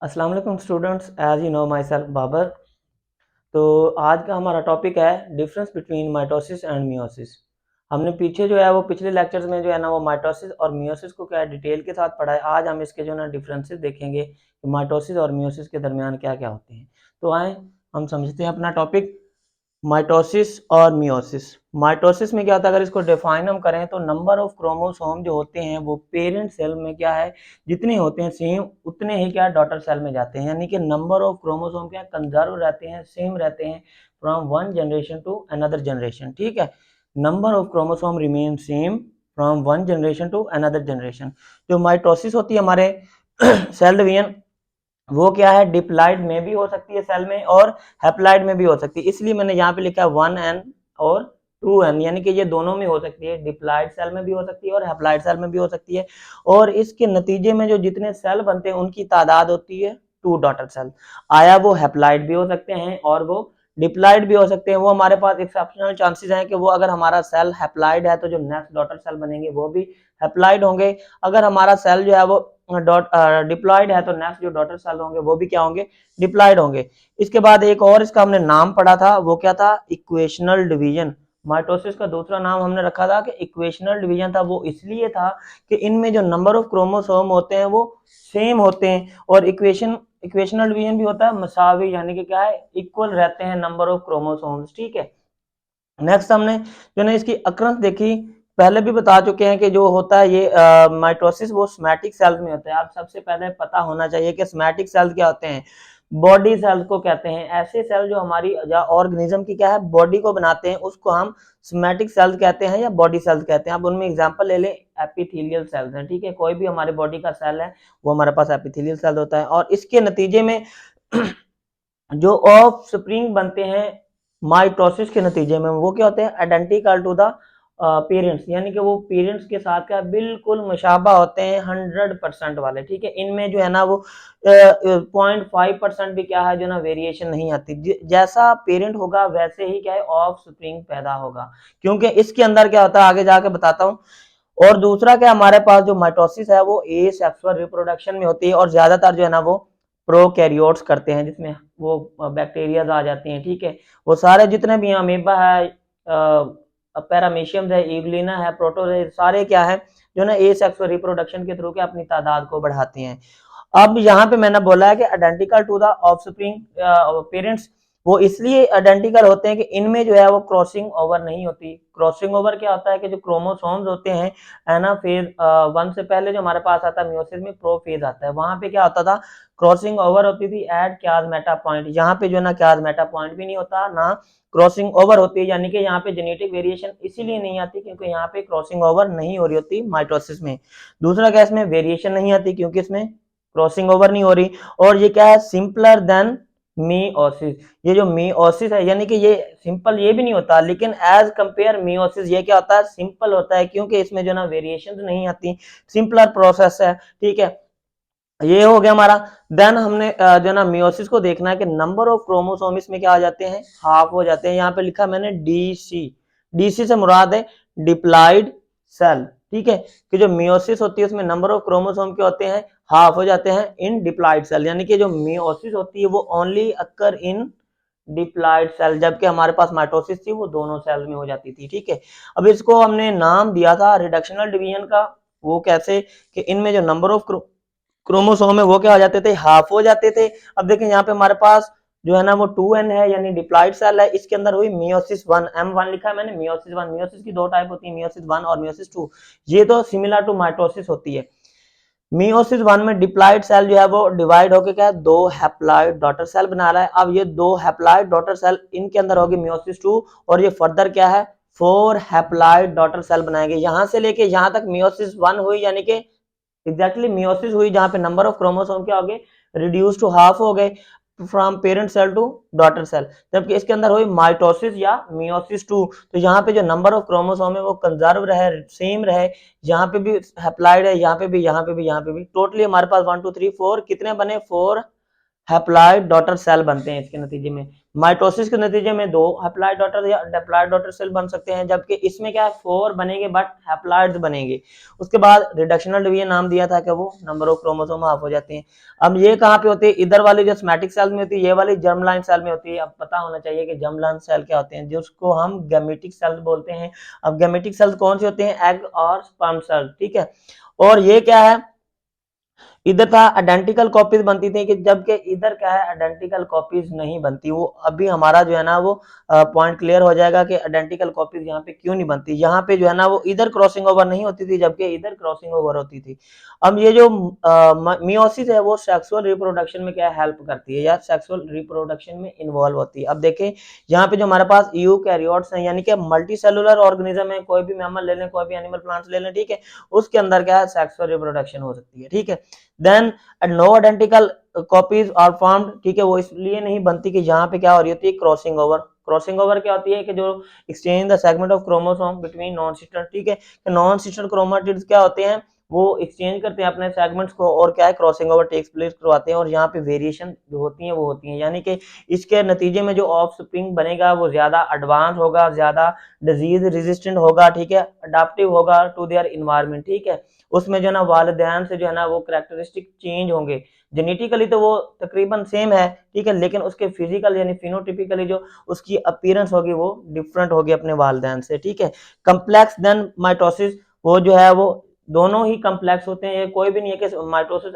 अस्सलाम वालेकुम students, as you know myself Babar. तो आज का हमारा टॉपिक है difference between mitosis and meiosis. हमने पीछे जो है वो पिछले लेक्चर्स में जो है ना वो माइटोसिस और मियोसिस को क्या डिटेल के साथ पढ़ा है। आज हम इसके जो ना डिफरेंसेस देखेंगे कि माइटोसिस और मियोसिस के दरमियान क्या क्या होते हैं। तो आए हम समझते हैं अपना टॉपिक माइटोसिस और मियोसिस। माइटोसिस में क्या होता है, अगर इसको डिफाइन हम करें तो नंबर ऑफ क्रोमोसोम जो होते हैं वो पेरेंट सेल में क्या है जितने होते हैं सेम उतने ही क्या डॉटर सेल में जाते हैं, यानी कि नंबर ऑफ क्रोमोसोम क्या कंजर्व रहते हैं, सेम रहते हैं from one generation to another generation. ठीक है, number of chromosome remain same from one generation to another generation. जो माइटोसिस होती है हमारे सेल डिवीजन, वो क्या है डिप्लॉइड में भी हो सकती है सेल में और हैप्लॉइड में भी हो सकती है। इसलिए मैंने यहाँ पे लिखा है 1n और 2n, यानी कि ये दोनों में हो सकती है, डिप्लॉइड सेल में भी हो सकती है और हैप्लॉइड सेल में भी हो सकती है। और इसके नतीजे में जो जितने सेल बनते हैं उनकी तादाद होती है 2 डॉटर सेल। आया वो हैप्लॉइड भी हो सकते हैं और वो डिप्लॉइड भी हो सकते हैं। वो हमारे पास एक्सेप्शनल चांसेस हैं कि वो अगर हमारा सेल हैप्लॉइड है तो जो नेक्स्ट डॉटर सेल बनेंगे वो भी हैप्लॉइड होंगे। अगर हमारा सेल जो है वो डिप्लॉयड है तो नेक्स्ट जो डॉटर सेल होंगे वो भी क्या होंगे, डिप्लॉयड होंगे। इसके बाद एक और इसका हमने नाम पढ़ा था, वो क्या था, इक्वेशनल डिवीजन। माइटोसिस का दूसरा नाम हमने रखा था कि इक्वेशनल डिवीजन था। वो इसलिए था कि इनमें जो नंबर ऑफ क्रोमोसोम होते हैं वो सेम होते हैं और इक्वेशनल डिवीजन भी होता है मसावी, यानी कि क्या है इक्वल रहते हैं नंबर ऑफ क्रोमोसोम्स। ठीक है, नेक्स्ट हमने जो है इसकी अक्रंस देखी, पहले भी बता चुके हैं कि जो होता है ये माइटोसिस वो सोमैटिक सेल्स में होता है। आप सबसे पहले पता होना चाहिए कि सोमैटिक सेल्स क्या होते हैं। बॉडी सेल्स को कहते हैं, ऐसे सेल जो हमारी ऑर्गेनिज्म की क्या है बॉडी को बनाते हैं, उसको हम सोमैटिक सेल्स कहते हैं या बॉडी सेल्स कहते हैं। अब उनमें एग्जांपल ले लें, एपिथेलियल सेल्स हैं। ठीक है, कोई भी हमारे बॉडी का सेल है वो हमारे पास एपिथेलियल सेल होता है और इसके नतीजे में जो ऑफ स्प्रिंग बनते हैं माइटोसिस के नतीजे में, वो क्या होते हैं आइडेंटिकल टू द पेरेंट्स, यानी कि वो पेरेंट्स के साथ क्या बिल्कुल मुशाबा होते हैं 100% वाले। ठीक है, इनमें जो है ना वो 0.5% भी क्या है जो ना वेरिएशन नहीं आती। जैसा पेरेंट होगा वैसे ही क्या है ऑफ स्प्रिंग पैदा होगा, क्योंकि इसके अंदर क्या होता है आगे जाके बताता हूँ। और दूसरा क्या हमारे पास जो माइटोसिस है वो ए सेक्सुअल रिप्रोडक्शन में होती है और ज्यादातर जो है ना वो प्रोकैरियोट्स करते हैं, जिसमें वो बैक्टीरियाज आ जाती हैं। ठीक है, वो सारे जितने भी अमीबा है, पैरामीशियम है, इग्लिना है, प्रोटोजोआ, सारे क्या है जो ना ए सेक्सुअल रिप्रोडक्शन के थ्रू के अपनी तादाद को बढ़ाते हैं। अब यहाँ पे मैंने बोला है कि identical to the offspring parents, वो इसलिए आइडेंटिकल होते हैं कि इनमें जो है वो क्रॉसिंग ओवर नहीं होती। क्रॉसिंग ओवर क्या होता है कि जो क्रोमोसोम्स होते हैं है ना, फेज 1 से पहले जो हमारे पास आता है मियोसिस में प्रोफेज आता है, वहां पे क्या होता था क्रॉसिंग ओवर होती थी एट क्याज़ पॉइंट। यहाँ पे जो है ना क्याज़ पॉइंट भी नहीं होता ना क्रॉसिंग ओवर होती है, यानी कि यहाँ पे जेनेटिक वेरिएशन इसीलिए नहीं आती क्योंकि यहाँ पे क्रॉसिंग ओवर नहीं हो रही होती माइटोसिस में। दूसरा क्या इसमें वेरिएशन नहीं आती क्योंकि इसमें क्रॉसिंग ओवर नहीं हो रही। और ये क्या है सिंपलर देन मियोसिस। ये जो मियोसिस है यानी कि ये सिंपल ये भी नहीं होता, लेकिन एज कंपेयर मियोसिस ये क्या होता है सिंपल होता है क्योंकि इसमें जो ना वेरिएशन नहीं आती, सिंपलर प्रोसेस है। ठीक है, ये हो गया हमारा। देन हमने जो ना मियोसिस को देखना है कि नंबर ऑफ क्रोमोसोम इसमें क्या आ जाते हैं हाफ हो जाते हैं। यहाँ पे लिखा मैंने डीसी, डीसी से मुराद है डिप्लॉइड सेल। ठीक है, कि जो मियोसिस होती है उसमें नंबर ऑफ क्रोमोसोम के होते हैं हाफ हो जाते हैं इन डिप्लॉइड सेल, यानी कि जो मियोसिस होती है वो ओनली अकर इन डिप्लॉइड सेल, जबकि हमारे पास माइटोसिस थी वो दोनों सेल में हो जाती थी। ठीक है, अब इसको हमने नाम दिया था रिडक्शनल डिवीजन का। वो कैसे कि इनमें जो नंबर ऑफ क्रोमोसोम है वो क्या हो जाते थे हाफ हो जाते थे। अब देखें यहाँ पे हमारे पास जो है ना वो 2n है यानी डिप्लॉइड सेल है, इसके अंदर हुई मियोसिस 1, m1 लिखा है मैंने मियोसिस 1। मियोसिस की दो टाइप होती है मियोसिस 1 और मियोसिस 2। ये तो सिमिलर टू माइटोसिस होती है। मियोसिस 1 में डिप्लॉइड सेल जो है वो डिवाइड होकर क्या है दो हैप्लॉइड डॉटर सेल बना रहा है। अब ये दो हैप्लॉइड डॉटर सेल इनके अंदर होगी मियोसिस 2 और ये फर्दर क्या है 4 हैप्लॉइड डॉटर सेल बनाएंगे। यहां से लेके यहां तक मियोसिस 1 हुई, यानी कि एग्जैक्टली मियोसिस हुई जहां पे नंबर ऑफ क्रोमोसोम क्या हो गए रिड्यूस टू हाफ हो गए from parent cell to daughter cell, जबकि इसके अंदर हुई माइटोसिस या मियोसिस 2। तो यहाँ पे जो नंबर ऑफ क्रोमोसोम है वो कंजर्व रहे, सेम रहे, यहाँ पे भी हैप्लॉइड है, यहाँ पे भी, यहाँ पे भी, यहाँ पे भी। टोटली हमारे पास 1 2 3 4 कितने बने 4 हैप्लॉइड डॉटर सेल बनते हैं इसके नतीजे में। माइटोसिस के नतीजे में 2 हैप्लॉइड डॉटर या डिप्लॉइड डॉटर सेल बन सकते हैं, जबकि इसमें क्या है 4 बनेंगे बट हैप्लॉइड्स बनेंगे। उसके बाद रिडक्शनल डिवीजन नाम दिया था कि वो नंबर ऑफ क्रोमोसोम हाफ हो जाते हैं। अब ये कहाँ पे होते हैं, इधर वाली जो सोमैटिक सेल में होती है, ये वाली जर्म लाइन सेल में होती है। अब पता होना चाहिए कि जर्म लाइन सेल क्या होते हैं, जिसको हम गैमेटिक सेल्स बोलते हैं। अब गैमेटिक सेल्स कौन से होते हैं, एग और स्पर्म सेल, ठीक है। और ये क्या है, इधर था आइडेंटिकल कॉपीज बनती थी, कि जबकि इधर क्या है आइडेंटिकल कॉपीज नहीं बनती। वो अभी हमारा जो है ना वो पॉइंट क्लियर हो जाएगा कि आइडेंटिकल कॉपीज यहाँ पे क्यों नहीं बनती। यहाँ पे जो है ना वो इधर क्रॉसिंग ओवर नहीं होती थी, जबकि इधर क्रॉसिंग ओवर होती थी। अब ये जो मियोसिस है वो सेक्सुअल रिप्रोडक्शन में क्या हेल्प करती है, या सेक्सुअल रिप्रोडक्शन में इन्वॉल्व होती है। अब देखें यहाँ पे जो हमारे पास यूकैरियोट्स हैं, यानी कि मल्टी सेलुलर ऑर्गेनिज्म है, कोई भी मैमल ले लें, कोई भी एनिमल प्लांट्स ले लें, ठीक है, उसके अंदर क्या है सेक्सुअल रिप्रोडक्शन हो सकती है, ठीक है। Then no identical copies are formed, ठीक है, वो इसलिए नहीं बनती कि यहाँ पे क्या हो रही होती है क्रॉसिंग ओवर। क्रॉसिंग ओवर क्या होती है कि जो exchange the segment of chromosome between non sister, ठीक है, नॉन सिस्टर क्रोमेटिड्स क्या होते हैं, वो एक्सचेंज करते हैं अपने सेगमेंट्स को, और क्या है क्रॉसिंग ओवर टेक्स प्लेस करवाते हैं, और यहाँ पे वेरिएशन जो होती है वो होती है, यानी कि इसके नतीजे में जो ऑफ स्प्रिंग बनेगा वो ज्यादा एडवांस होगा, ज्यादा डिजीज रेजिस्टेंट होगा, ठीक है, अडाप्टिव होगा टू देयर इन्वायरमेंट, ठीक है। उसमें जो है ना वालिदैन से जो है ना वो कैरेक्टरिस्टिक चेंज होंगे। जेनेटिकली तो वो तकरीबन सेम है, ठीक है, लेकिन उसके फिजिकल यानी फिनोटिपिकली जो उसकी अपीयरेंस होगी वो डिफरेंट होगी अपने वालिदैन से, ठीक है। कम्प्लेक्स देन माइटोसिस, वो जो है वो दोनों ही कम्प्लेक्स होते हैं, ये कोई भी नहीं है कि माइटोसिस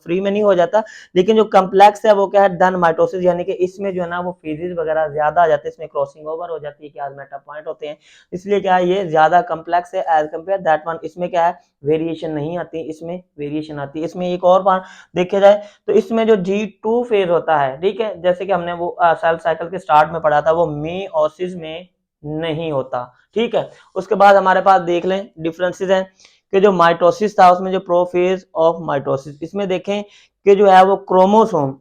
फ्री में नहीं हो जाता, लेकिन जो कम्प्लेक्स है वो क्या है डन माइटोसिस, यानी कि इसमें जो है ना वो फेजेस वगैरह ज्यादा आ जाते हैं, इसमें क्रॉसिंग ओवर हो जाती है, क्या मेटा पॉइंट होते हैं, इसलिए क्या है ये ज्यादा कम्प्लेक्स है एज कम्पेयर दैट वन। इसमें क्या है वेरिएशन नहीं आती, इसमें वेरिएशन आती है। इसमें एक और बात देखा जाए तो इसमें जो G2 फेज होता है, ठीक है, जैसे कि हमने वो सेल साइकिल के स्टार्ट में पढ़ा था, वो मियोसिस में नहीं होता, ठीक है। उसके बाद हमारे पास देख लें डिफरेंसेस हैं कि जो माइटोसिस था उसमें जो प्रोफेज ऑफ माइटोसिस, इसमें देखें कि जो है वो क्रोमोसोम,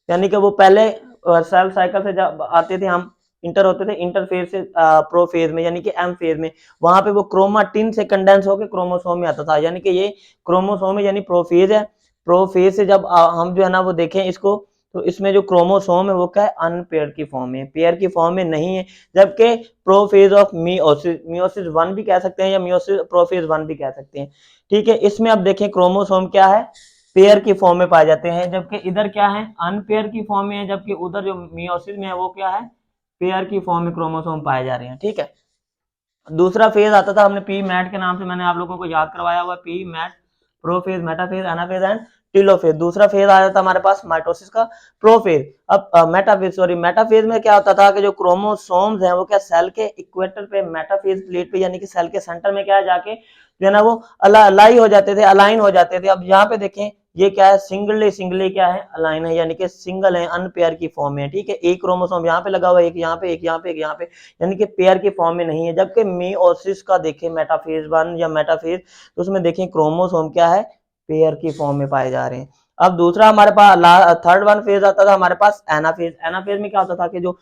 यानी कि वो पहले सेल साइकिल से जब आते थे हम इंटर होते थे, इंटरफेज से प्रोफेज में यानी कि एम फेज में, वहां पे वो क्रोमाटिन से कंडेंस होकर क्रोमोसोम में आता था, यानी कि ये क्रोमोसोम है यानी प्रोफेज है। प्रोफेज से जब हम जो है ना वो देखें इसको, तो इसमें जो क्रोमोसोम है वो क्या है अनपेयर की फॉर्म में, पेयर की फॉर्म में नहीं है, जबकि प्रोफेज ऑफ मियोसिस, मियोसिस 1 भी कह सकते हैं या मियोसिस प्रोफेज 1 भी कह सकते हैं, ठीक है। इसमें अब देखें क्रोमोसोम क्या है पेयर की फॉर्म में पाए जाते हैं, जबकि इधर क्या है अनपेयर की फॉर्म में है, जबकि उधर जो मियोसिस में है वो क्या है पेयर की फॉर्म में क्रोमोसोम पाए जा रहे हैं, ठीक है। दूसरा फेज आता था हमने पी मैट के नाम से मैंने आप लोगों को याद करवाया हुआ, P mat, prophase, metaphase, anaphase and telophase. दूसरा फेज आ जाता हमारे पास माइटोसिस का प्रोफेज। अब मेटाफेज, सॉरी, मेटाफेज में क्या होता था कि जो क्रोमोसोम्स हैं वो क्या सेल के इक्वेटर पे मेटाफेज प्लेट पे यानी कि सेल के सेंटर में क्या जाके जो है ना वो अलाई हो जाते थे, अलाइन हो जाते थे। अब यहाँ पे देखें ये क्या है सिंगल सिंगल क्या है अलाइन है, यानी कि सिंगल है अनपेयर की फॉर्म में, ठीक है। एक क्रोमोसोम यहाँ पे लगा हुआ है, एक यहाँ पे, एक यहाँ पे, एक यहाँ पे, यानी कि पेयर की फॉर्म में नहीं है। जबकि मियोसिस का देखें मेटाफेज 1 या मेटाफेज, तो उसमें देखें क्रोमोसोम क्या है पेयर की फॉर्म में पाए जा रहे हैं। अब दूसरा हमारे पास थर्ड वन फेज आता था हमारे पास एनाफेज। एनाफेज में क्या होता था कि जो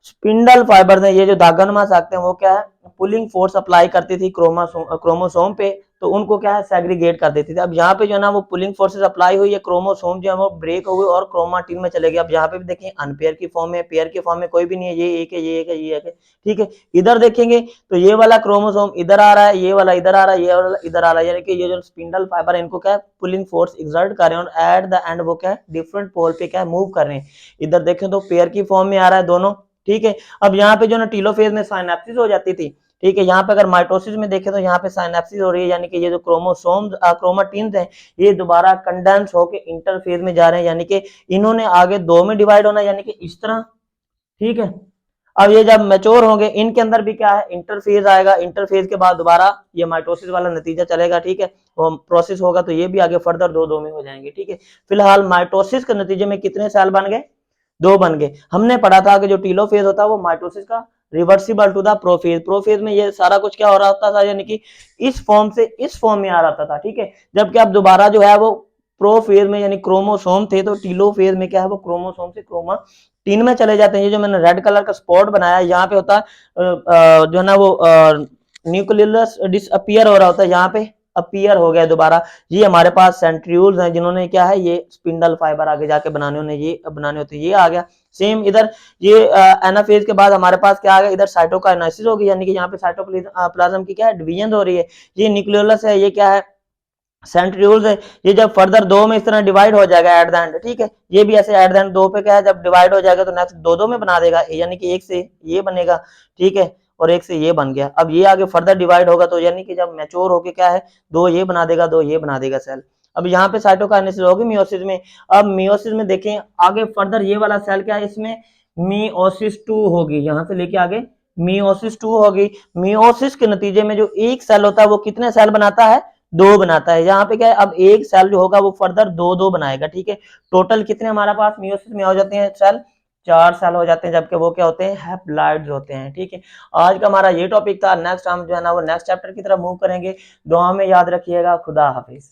स्पिंडल फाइबर है, ये जो दागनमा सकते हैं वो क्या है पुलिंग फोर्स अप्लाई करती थी क्रोमोसोम पे, तो उनको क्या है सेग्रीगेट कर देती थी। अब यहाँ पे जो है ना वो पुलिंग फोर्सेस अप्लाई हुई है, क्रोमोसोम जो है वो ब्रेक हो गई और क्रोमाटिन में चले गए। अब यहाँ पे भी देखें अनपेयर की फॉर्म में, पेयर की फॉर्म में कोई भी नहीं है, ये एक है, ये एक है, ये एक है, ठीक है। इधर देखेंगे तो ये वाला क्रोमोसोम इधर आ रहा है, ये वाला इधर आ रहा है, ये वाला इधर आ रहा है, यानी कि ये जो स्पिंडल फाइबर है इनको क्या है पुलिंग फोर्स एक्सर्ट कर रहे हैं और एट द एंड वो क्या है डिफरेंट पोल पे क्या है मूव कर रहे हैं। इधर देखें तो पेयर की फॉर्म में आ रहा है दोनों, ठीक है। अब यहाँ पे जो ना टीलोफेज में साइनेप्सिस हो जाती थी, ठीक है। यहाँ पे अगर माइटोसिस में देखें तो यहाँ पे साइनेप्सिस हो रही है, यानी कि ये जो क्रोमोसोम्स क्रोमाटिन्स हैं ये दोबारा कंडेंस होके इंटरफेज में जा रहे हैं, यानी कि इन्होंने आगे 2 में डिवाइड होना, यानी कि इस तरह, ठीक है। अब ये जब मैच्योर होंगे इनके अंदर भी क्या है इंटरफेज आएगा, इंटरफेज के बाद दोबारा ये माइटोसिस वाला नतीजा चलेगा, ठीक है। वो प्रोसेस होगा तो ये भी आगे फर्दर 2 में हो जाएंगे, ठीक है। फिलहाल माइटोसिस के नतीजे में कितने सेल बन गए 2 बन गए। हमने पढ़ा था कि जो टीलोफेज होता है वो माइटोसिस का reversible to the prophase, prophase में ये सारा कुछ क्या हो रहा होता था यानी कि इस फॉर्म से इस फॉर्म में आ रहा था, ठीक है। जबकि अब दोबारा जो है वो प्रोफेज में यानी क्रोमोसोम थे तो टीलोफेज में क्या है वो क्रोमोसोम से क्रोमाटिन में चले जाते हैं। ये जो मैंने रेड कलर का स्पॉट बनाया यहाँ पे होता है जो है ना वो न्यूक्लियस डिसअपियर हो रहा होता है यहाँ पे, अपीयर हो गया दोबारा। ये हमारे पास सेंट्रियोल्स हैं जिन्होंने क्या है ये स्पिंडल फाइबर आगे जाके बनाने होते ये आ गया। सेम इधर ये एनाफेज के बाद हमारे पास क्या आ गया, इधर साइटोकाइनेसिस होगी, यानी कि यहाँ पे साइटोप्लाज्म की क्या है डिवीजन हो रही है। ये न्यूक्लियोलस है, ये क्या है सेंट्रियोल्स है। ये जब फर्दर दो में इस तरह डिवाइड हो जाएगा एट द एंड, ठीक है, ये भी ऐसे एट द एंड दो पे क्या है जब डिवाइड हो जाएगा तो नेक्स्ट दो में बना देगा, यानी कि एक से ये बनेगा, ठीक है, और एक से ये बन गया। अब ये आगे फर्दर डिवाइड होगा तो यानी कि जब मैच्योर होके क्या है दो ये बना देगा, दो ये बना देगा सेल। अब यहाँ पे साइटोकाइनेसिस होगी मियोसिस में। अब मियोसिस में देखें आगे फर्दर ये वाला सेल क्या है, इसमें मियोसिस 2 होगी, यहाँ से लेके आगे मियोसिस 2 होगी। मियोसिस के नतीजे में जो एक सेल होता है वो कितने सेल बनाता है, दो बनाता है। यहाँ पे क्या है अब एक सेल जो होगा वो फर्दर दो दो बनाएगा, ठीक है। टोटल कितने हमारे पास मियोसिस में हो जाते हैं सेल, 4 सेल हो जाते हैं, जबकि वो क्या होते हैं हैप्लॉइड्स होते हैं, ठीक है। आज का हमारा ये टॉपिक था। नेक्स्ट हम जो है ना वो नेक्स्ट चैप्टर की तरफ मूव करेंगे। दुआ में याद रखिएगा। खुदा हाफिज।